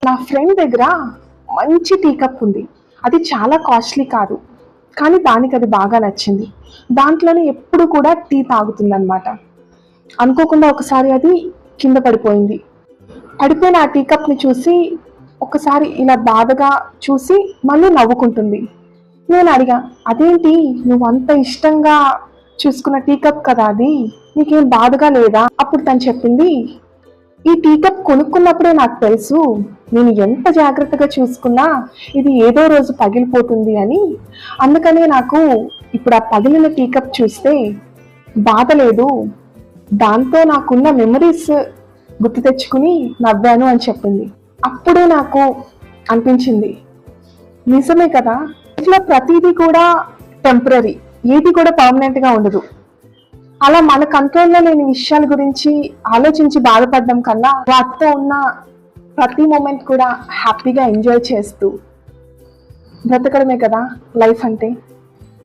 నా ఫ్రెండ్ దగ్గర మంచి టీ కప్ ఉంది. అది చాలా కాస్ట్లీ కాదు, కానీ దానికి అది బాగా నచ్చింది. దాంట్లోనే ఎప్పుడు కూడా టీ తాగుతుందన్నమాట. అనుకోకుండా ఒకసారి అది కింద పడిపోయింది. పడిపోయిన ఆ టీ కప్ని చూసి ఒకసారి ఇలా బాధగా చూసి మళ్ళీ నవ్వుకుంటుంది. నేను అడిగా, అదేంటి నువ్వు అంత ఇష్టంగా చూసుకున్న టీ కప్ కదా అది, నీకేం బాధగా లేదా? అప్పుడు తను చెప్పింది, ఈ టీ కప్ కొనుక్కున్నప్పుడే నాకు తెలుసు నేను ఎంత జాగ్రత్తగా చూసుకున్నా ఇది ఏదో రోజు పగిలిపోతుంది అని. అందుకనే నాకు ఇప్పుడు ఆ పగిలిన టీ కప్ చూస్తే బాధ లేదు, దాంతో నాకున్న మెమరీస్ గుర్తు తెచ్చుకుని నవ్వాను అని చెప్పింది. అప్పుడే నాకు అనిపించింది, నిజమే కదా, ఇట్లా ప్రతిదీ కూడా టెంపరీ, ఏది కూడా పర్మనెంట్గా ఉండదు. అలా మన కంట్రోల్లో లేని విషయాల గురించి ఆలోచించి బాధపడడం కన్నా వాటితో ఉన్న ప్రతి మూమెంట్ కూడా హ్యాపీగా ఎంజాయ్ చేస్తూ బ్రతకడమే కదా లైఫ్ అంటే.